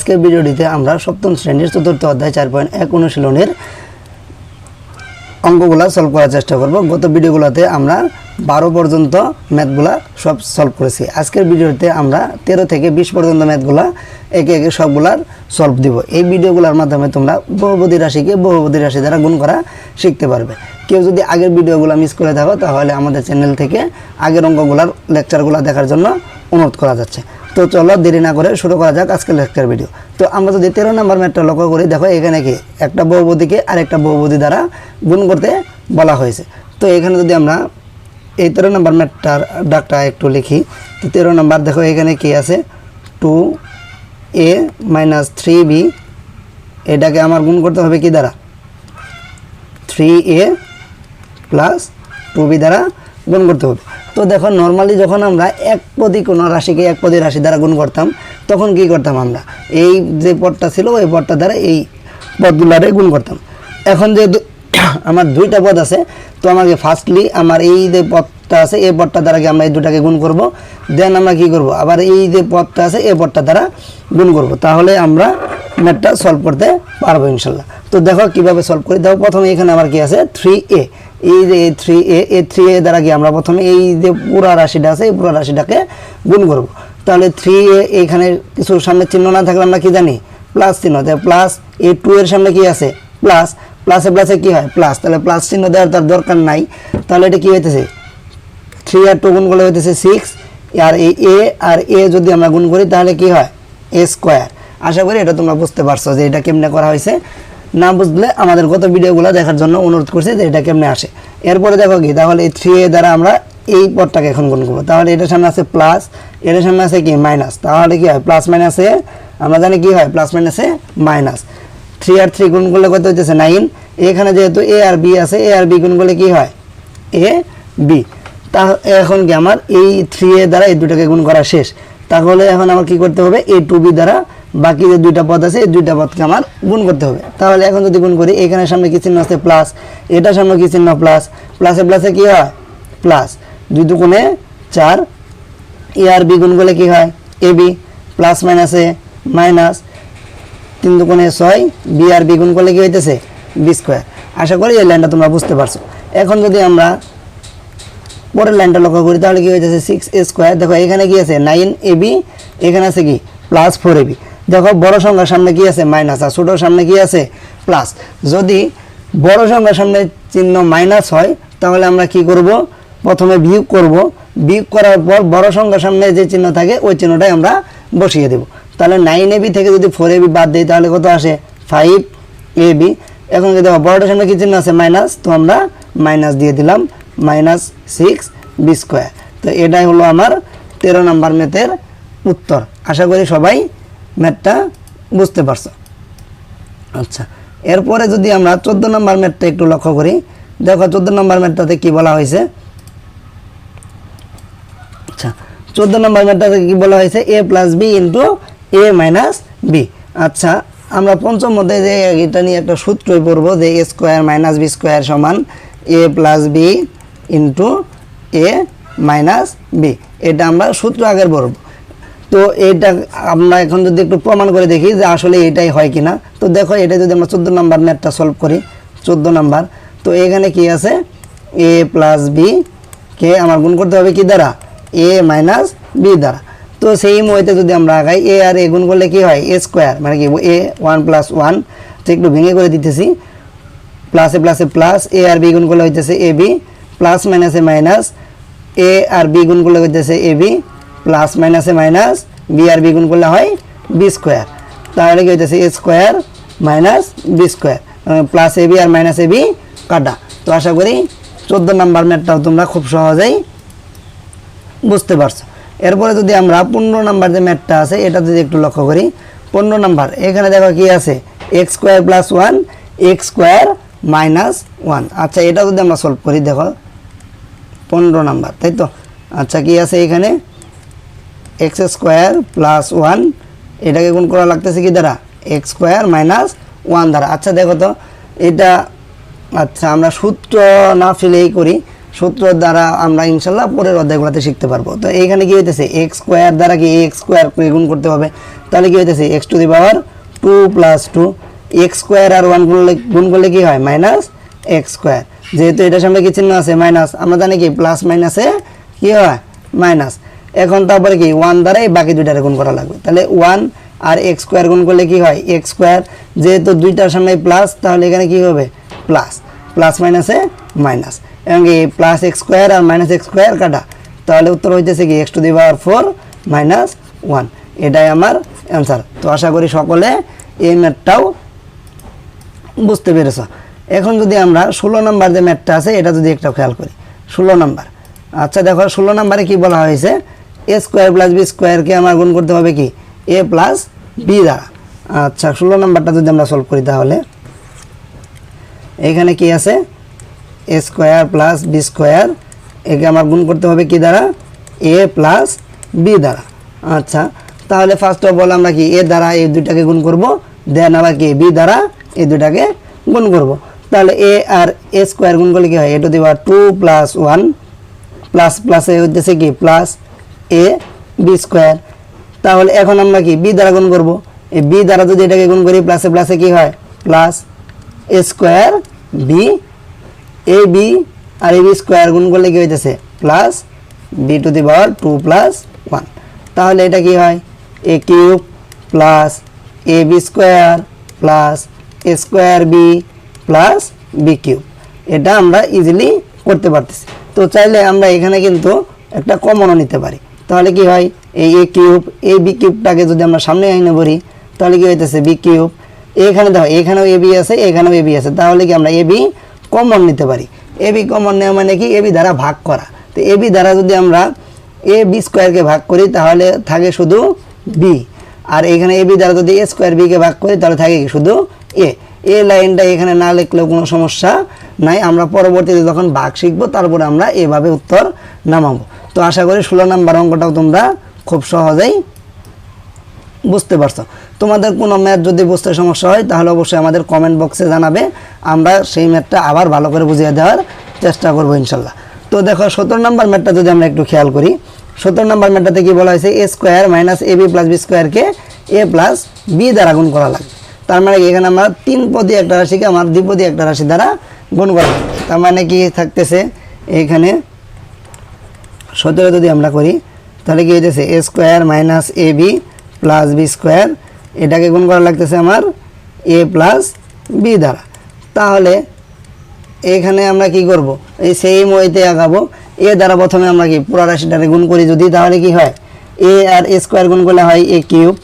আজকের ভিডিওটিতে আমরা সপ্তম শ্রেণীর চতুর্থ অধ্যায় 4.1 অনুশীলনের অঙ্কগুলো সলভ করার চেষ্টা করব। গত ভিডিওগুলোতে আমরা 12 পর্যন্ত ম্যাথগুলা সব সলভ করেছি। আজকের ভিডিওতে আমরা 13 থেকে 20 পর্যন্ত ম্যাথগুলা একে একে সবগুলার সলভ দিব। এই ভিডিওগুলোর মাধ্যমে তোমরা বহুপদী রাশিকে বহুপদী রাশি দ্বারা গুণ করা শিখতে পারবে। কেউ যদি আগের ভিডিওগুলো মিস করে থাকো তাহলে আমাদের চ্যানেল থেকে আগের অঙ্কগুলার লেকচারগুলো দেখার জন্য অনুরোধ করা যাচ্ছে। তো চলো দেরি না করে শুরু করা যাক আজকের লেকচার ভিডিও। তো আমরা যদি 13 নম্বর ম্যাথটা লক্ষ্য করি, দেখো এখানে কি একটা বহুপদীকে আরেকটা বহুপদী দ্বারা গুণ করতে বলা হয়েছে। তো এখানে যদি আমরা এই 13 নম্বর ম্যাথটার ডাকটা একটু লিখি, তো 13 নম্বর দেখো এখানে কি আছে 2a - 3b, এটাকে আমার গুণ করতে হবে কি দ্বারা 3a + 2b দ্বারা গুণ করতে হবে। তো দেখো নর্মালি যখন আমরা একপদী কোনো রাশিকে একপদী রাশি দ্বারা গুণ করতাম তখন কি করতাম, আমরা এই যে পদটা ছিল ওই পদটা দ্বারা এই পদগুলারে গুণ করতাম। এখন যেহেতু আমার দুইটা পদ আছে, তো আমাকে ফার্স্টলি আমার এই যে পদটা আছে এই পদটা দ্বারা আমরা এই দুটাকে গুণ করব, দেন আমরা কি করব আবার এই যে পদটা আছে এই পদটা দ্বারা গুণ করব, তাহলে আমরা ম্যাথটা সলভ করতে পারবো ইনশাল্লাহ। তো দেখো কিভাবে সলভ করি। দেখো প্রথমে এখানে আমার কি আছে 3a, এই যে 3a দ্বারা কি আমরা প্রথমে এই যে পুরা রাশিটা আছে এই পুরা রাশিটাকে গুণ করব। তাহলে 3a এখানে কিছু সামনে চিহ্ন না থাকলে আমরা কি জানি প্লাস চিহ্ন, তাই প্লাস এই 2 এর সামনে কি আছে প্লাস, প্লাসে প্লাসে কি হয় প্লাস, তাহলে প্লাস চিহ্ন দেওয়ার তার দরকার নাই। তাহলে এটা কি হইতেছে 3 আর 2 গুণ করলে হইতেছে 6, আর এই a যদি আমরা গুণ করি তাহলে কি হয় a²। আশা করি এটা তোমরা বুঝতে পারছো যে এটা কেমনে করা হয়েছে। না বুঝলে আমাদের গত ভিডিওগুলো দেখার জন্য অনুরোধ করছি যে এটা কেমনে আসে। এরপরে দেখো কি, তাহলে এই 3a দ্বারা আমরা এই পদটাকে এখন গুণ করবো, তাহলে এটার সামনে আছে প্লাস, এটার সামনে আছে কি মাইনাস, তাহলে কি হয় প্লাস মাইনাসে আমরা জানি কি হয় প্লাস মাইনাসে মাইনাস। 3 আর 3 গুণ করলে কত হচ্ছে 9, এখানে যেহেতু a আর b আছে a আর b গুণ করলে কি হয় ab। তা এখন কি আমার এই 3a দ্বারা এই দুটাকে গুণ করা শেষ। তাহলে এখন আমার কি করতে হবে এই 2b দ্বারা বাকি যে দুইটা পদ আছে এই দুইটা পদকে আমার গুণ করতে হবে। তাহলে এখন যদি গুণ করি এখানে সামনে কি চিহ্ন আছে প্লাস, এটার সামনে কি চিহ্ন প্লাস, প্লাসে প্লাসে কি হয় প্লাস, 2 দুগুণে 4, a আর b গুণ করলে কি হয় ab, প্লাস মাইনাসে মাইনাস, 3 দুগুণে 6, b আর b গুণ করলে কি হইতেছে b²। আশা করি এই লাইনটা তোমরা বুঝতে পারছো। এখন যদি আমরা পরের লাইনটা লক্ষ্য করি তাহলে কি হইতেছে 6a²। দেখো এখানে কি আছে 9ab, এখানে আছে কি প্লাস 4ab। দেখো বড় সংখ্যার সামনে কি আছে মাইনাস আর ছোটোর সামনে কি আছে প্লাস। যদি বড় সংখ্যার সামনে চিহ্ন মাইনাস হয় তাহলে আমরা কি করব প্রথমে বিয়োগ করব, বিয়োগ করার পর বড় সংখ্যার সামনে যে চিহ্ন থাকে ওই চিহ্নটাই আমরা বসিয়ে দেব। তাহলে 9ab থেকে যদি 4ab বাদ দিই তাহলে কত আসে 5ab। এখন যদি দেখো বড়টার সামনে কি চিহ্ন আছে মাইনাস, তো আমরা মাইনাস দিয়ে দিলাম -6b²। তো এটাই হলো আমার 13 নম্বর ম্যাথের উত্তর। আশা করি সবাই ম্যাথটা বুঝতে পারছো। আচ্ছা, এরপরে যদি আমরা 14 নম্বর ম্যাথটা একটু লক্ষ্য করি, দেখো 14 নম্বর ম্যাথটাতে কি বলা হয়েছে। আচ্ছা, 14 নম্বর ম্যাথটাতে কি বলা হয়েছে a + b * a - b। আচ্ছা, আমরা পঞ্চম অধ্যায়ে যে এটা নিয়ে একটা সূত্রই পড়বো যে a² - b² = a + b * a - b। এটা আমরা সূত্র আগের পড়ব। তো এটা আমরা এখন যদি একটু প্রমাণ করে দেখি যে আসলে এটাই হয় কিনা। তো দেখো এটা যদি আমরা 14 নম্বর ম্যাথটা সলভ করি, 14 নম্বর, তো এখানে কি আছে a + b কে আমার গুণ করতে হবে কি দ্বারা a - b দ্বারা। তো সেই মইতে যদি আমরা আগাই a আর a গুণ করলে কি হয় a², মানে কি a 1 + 1, তো একটু ভেঙে করে দিতেছি, প্লাসে প্লাসে প্লাস, a আর b গুণ করলে হইতেছে ab, প্লাস মাইনাসে মাইনাস, a আর b গুণ করলে হইতেছে ab, প্লাস মাইনাসে মাইনাস, b আর b গুণ করলে হয় b²। তাহলে কি হইতেছে a² - b², প্লাস ab আর মাইনাস ab কাটা। তো আশা করি 14 নম্বর ম্যাথটাও তোমরা খুব সহজেই বুঝতে পারছো। এরপরে যদি আমরা 15 নম্বর যে ম্যাথটা আছে এটা যদি একটু লক্ষ্য করি, 15 নম্বর এখানে দেখো কি আছে x² + 1 x² - 1। আচ্ছা, এটা যদি আমরা সলভ করি দেখো 15 নম্বর, তাই তো। আচ্ছা, কি আছে এখানে x² + 1, এটাকে গুণ করা লাগতেছে কি দ্বারা x² - 1 দ্বারা। আচ্ছা দেখো তো এটা, আচ্ছা আমরা সূত্র না ফেলেই করি, সূত্র দ্বারা আমরা ইনশাল্লাহ পরের অধ্যায়গুলোতে শিখতে পারবো। তো এইখানে কি হইতেছে এক্স স্কোয়ার দ্বারা কি এক্স স্কোয়ার গুণ করতে হবে, তাহলে কি হইতেছে x to the power 2 + 2, x square আর 1 গুণ করলে কি হয় মাইনাস এক্স স্কোয়ার, যেহেতু এটার সামনে কি চিহ্ন আছে মাইনাস, আমরা জানি কি প্লাস মাইনাসে কি হয় মাইনাস। এখন তারপরে কি 1 দ্বারা এই বাকি দুইটারে গুণ করা লাগবে, তাহলে 1 আর এক্স স্কোয়ার গুণ করলে কি হয় এক্স স্কোয়ার, যেহেতু দুইটার সামনে প্লাস তাহলে এখানে কি হবে প্লাস, প্লাস মাইনাসে মাইনাস, এবং এই প্লাস এক্স স্কোয়ার আর মাইনাস এক্স স্কোয়ার কাটা, তাহলে উত্তর হইতেছে কি এক্স টু দি পাওয়ার 4 - 1, এটাই আমার অ্যান্সার। তো আশা করি সকলে এই ম্যাথটাও বুঝতে পেরেছ। এখন যদি আমরা 16 নম্বর যে ম্যাথটা আছে এটা যদি একটা খেয়াল করি, 16 নম্বর, আচ্ছা দেখো 16 নম্বরে কি বলা হয়েছে এ স্কোয়ার প্লাস বি স্কোয়ারকে আমার গুণ করতে হবে কি এ প্লাস বি দ্বারা। আচ্ছা 16 নম্বরটা যদি আমরা সলভ করি তাহলে এখানে কি আছে এ স্কোয়ার প্লাস বি স্কোয়ার, একে আমার গুণ করতে হবে কি দ্বারা এ প্লাস বি দ্বারা। আচ্ছা তাহলে ফার্স্ট অফ অল আমরা কি এ দ্বারা এই দুইটাকে গুণ করব, দেন আবার কি বি দ্বারা এই দুইটাকে গুণ করব। তাহলে এ আর এ স্কোয়ার গুণ করলে কি হয় এ টু দি পাওয়ার 2 + 1 প্লাস প্লাসে হচ্ছে কি প্লাস এ বি স্কোয়ার। তাহলে এখন আমরা কি বি দ্বারা গুণ করব, এই বি দ্বারা যদি এটাকে গুণ করি প্লাসে প্লাসে কি হয় plus a square b, a b আর এ বি স্কোয়ার গুণ করলে কি হইতেছে plus b to the power 2 + 1। তাহলে এটা কি হয় a cube plus a b square plus a square b plus b cube, এটা আমরা ইজিলি করতে পারতেছি। তো চাইলে আমরা এখানে কিন্তু একটা কমনও নিতে পারি, তাহলে কি হয় এই এ কিউব এই বি কিউবটাকে যদি আমরা সামনে আইনে বলি তাহলে কি হইতেছে বি কিউব, এখানে দেখো এখানেও এ বি আছে এখানেও এ বি আছে, তাহলে কি আমরা এ বি কমন নিতে পারি। এ বি কমন নেওয়া মানে কি এ বি দ্বারা ভাগ করা, তো এ বি দ্বারা যদি আমরা এ বি স্কোয়ারকে ভাগ করি তাহলে থাকে শুধু বি, আর এখানে এ বি দ্বারা যদি এ স্কোয়ার বিকে ভাগ করি তাহলে থাকে কি শুধু এ। এই লাইনটা এখানে না লিখলেও কোনো সমস্যা নাই, আমরা পরবর্তীতে যখন ভাগ শিখবো তারপরে আমরা এভাবে উত্তর নামাবো। তো আশা করি 16 নম্বর অঙ্কটাও তোমরা খুব সহজেই বুঝতে পারছো। তোমাদের কোনো ম্যাথ যদি বুঝতে সমস্যা হয় তাহলে অবশ্যই আমাদের কমেন্ট বক্সে জানাবে, আমরা সেই ম্যাথটা আবার ভালো করে বুঝিয়ে দেওয়ার চেষ্টা করবো ইনশাল্লাহ। তো দেখো 17 নম্বর ম্যাথটা যদি আমরা একটু খেয়াল করি, 17 নম্বর ম্যাথটাতে কি বলা হয়েছে এ square minus A B plus B স্কোয়ারকে এ প্লাস বি দ্বারা গুণ করা লাগবে। তার মানে এখানে আমরা 3 পদী একটা রাশিকে আমার দ্বিপদী একটা রাশি দ্বারা গুণ করা লাগবে। তার মানে কি থাকতেছে এখানে 17 যদি আমরা করি তাহলে কি হইতেছে এ square minus A B plus B square, এটাকে গুণ করা লাগতেছে আমার এ প্লাস বি দ্বারা। তাহলে এখানে আমরা কি করব এই সেম ওয়েতে আগাবো, এ দ্বারা প্রথমে আমরা কি পুরো রাশিটাকে গুণ করি যদি, তাহলে কি হয় এ আর এ স্কোয়ার গুণ করলে হয় এ কিউব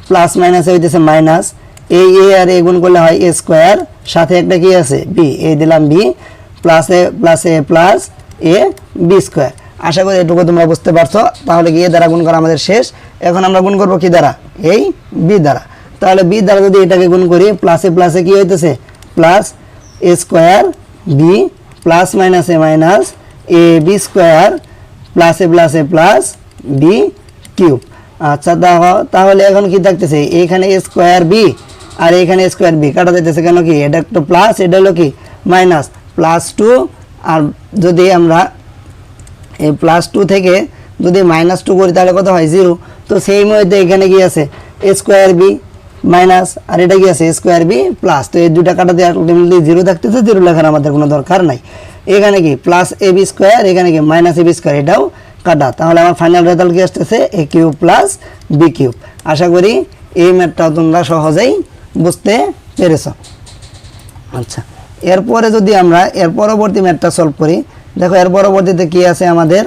প্লাস মাইনাসে হইতেছে মাইনাস এই এ আর এ গুণ করলে হয় এ স্কোয়ার, সাথে একটা কি আছে বি, এই দিলাম B plus A plus a b square. আশা করি এটুকু তোমরা বুঝতে পারছো। তাহলে কি এ দ্বারা গুণ করা আমাদের শেষ, এখন আমরা গুণ করবো কি দ্বারা এই বি দ্বারা। তাহলে বি দ্বারা যদি এটাকে গুণ করি প্লাসে কি হইতেছে plus a square b plus মাইনাসে মাইনাস এ বি স্কোয়ার প্লাসে প্লাস বি কিউব। আচ্ছা তাহলে এখন কি থাকতেছে এখানে এ স্কোয়ার বি আর এখানে স্কোয়ার বি কাটা যাইতেছে, কেন কি এটা একটু প্লাস এটা হলো কি মাইনাস +2, আর যদি আমরা এই +2 থেকে যদি -2 করি তাহলে কত হয় 0। তো সেই মধ্যে এখানে কি আছে এ স্কোয়ার বি মাইনাস আর এটা কি আছে এ স্কোয়ার বি প্লাস, তো এই দুটা কাটাতে আলটিমেটলি 0 থাকতেছে, 0 লেখার আমাদের কোনো দরকার নাই। এখানে কি প্লাস এ বি স্কোয়ার এখানে কি মাইনাস এ বি স্কোয়ার, এটাও কাটা, তাহলে আমার ফাইনাল রেজাল্ট কি আসতেছে এ কিউব প্লাস বি কিউব। আশা করি এই ম্যাথটাও তোমরা সহজেই বুঝতে পেরেছ। আচ্ছা এরপরে যদি আমরা এর পরবর্তী ম্যাথটা সলভ করি, দেখো এর পরবর্তীতে কি আছে আমাদের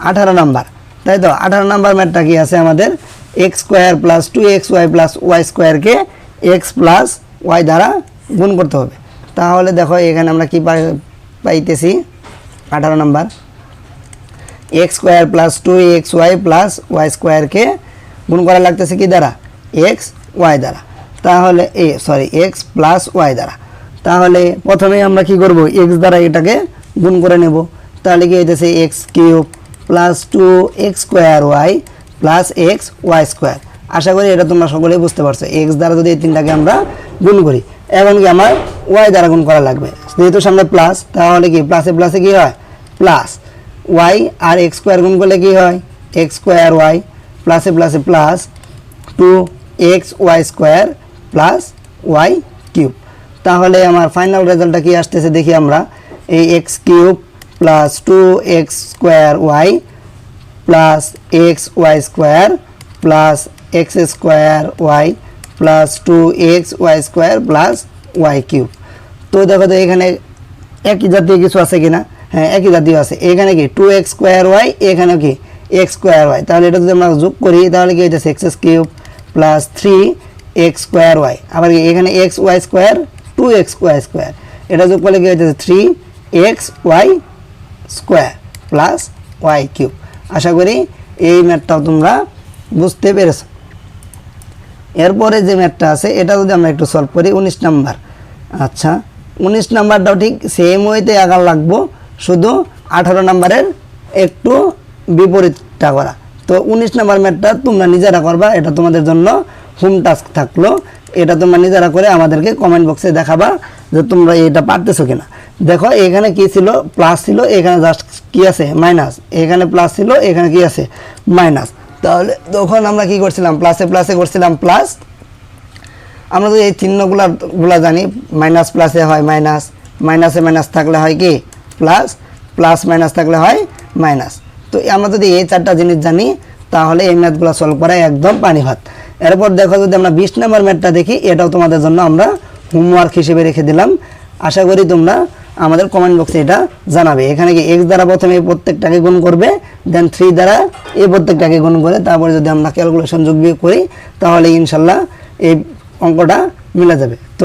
18 নাম্বার, তাই তো 18 নাম্বার ম্যাথটা কি আছে আমাদের x square plus 2xy plus y স্কোয়ারকে এক্স প্লাস ওয়াই দ্বারা গুণ করতে হবে। তাহলে দেখো এখানে আমরা কি পাইতেছি 18 number x square plus 2xy plus y স্কোয়ারকে গুণ করা লাগতেছে কি দ্বারা এক্স ওয়াই দ্বারা, তাহলে এক্স প্লাস ওয়াই দ্বারা। তাহলে প্রথমে আমরা কি করব এক্স দ্বারা এটাকে গুণ করে নেব, তাহলে কি হইতেছে x cube plus 2x square y plus x y square. আশা করি এটা তোমরা সকলেই বুঝতে পারছো, এক্স দ্বারা যদি এই তিনটাকে আমরা গুণ করি এখন কি আমার ওয়াই দ্বারা গুণ করা লাগবে, যেহেতু সামনে প্লাস তাহলে কি প্লাসে কি হয় প্লাস ওয়াই আর এক্স স্কোয়ার গুণ করলে কী হয় এক্স স্কোয়ার ওয়াই প্লাসে প্লাসে plus 2xy square plus y cube. তাহলে আমার ফাইনাল রেজাল্টটা কি আসতেছে দেখি আমরা, এই x cube plus 2x square y plus x y square plus x square y plus 2xy square plus y cube. তো দেখো তো এখানে একই জাতীয় কিছু আছে কিনা, হ্যাঁ একই জাতীয় আছে। এখানে কি 2x স্কোয়ার ওয়াই, এখানে কি এক্স স্কোয়ার ওয়াই। তাহলে এটা যদি আমরা যোগ করি তাহলে কি হইতেছে x cube plus 3x square y, আবার কি এখানে x y square 2xy square, এটা যোগ করলে কি হইতেছে 3xy square plus y cube. আশা করি এই ম্যাথটাও তোমরা বুঝতে পেরেছো। এরপরে যে ম্যাথটা আছে এটা যদি আমরা একটু সলভ করি 19 নাম্বার। আচ্ছা 19 নাম্বারটাও ঠিক সেম ওয়েতে আগার লাগবো, শুধু 18 নাম্বারের একটু বিপরীতটা করা। তো 19 নাম্বার ম্যাথটা তোমরা নিজেরা করবা, এটা তোমাদের জন্য হোম টাস্ক থাকলো। এটা তোমরা নিজেরা করে আমাদেরকে কমেন্ট বক্সে দেখাবা যে তোমরা এটা পারতেছো কিনা। দেখো এখানে কি ছিল প্লাস ছিল, এখানে জাস্ট কি আছে মাইনাস, এখানে প্লাস ছিল এখানে কি আছে মাইনাস। তাহলে তখন আমরা কি করছিলাম প্লাসে প্লাসে করছিলাম প্লাস, আমরা তো এই চিহ্নগুলা জানি, মাইনাস প্লাসে হয় মাইনাস, মাইনাসে মাইনাস থাকলে হয় কি প্লাস, প্লাস মাইনাস থাকলে হয় মাইনাস। তো আমরা যদি এই 4টা জিনিস জানি তাহলে এই ম্যাথগুলো সলভ করা একদম পানি ভাত। এরপর দেখো যদি আমরা 20 নম্বর ম্যাথটা দেখি, এটাও তোমাদের জন্য আমরা হোমওয়ার্ক হিসেবে রেখে দিলাম। আশা করি তোমরা আমাদের কমেন্ট বক্সে এটা জানাবে। এখানে কি এক্স দ্বারা প্রথমে এই প্রত্যেকটাকে গুণ করবে, দেন 3 দ্বারা এই প্রত্যেকটাকে গুণ করে তারপরে যদি আমরা ক্যালকুলেশন যোগ বিয়োগ করি তাহলে ইনশাল্লাহ এই অঙ্কটা মিলে যাবে। তো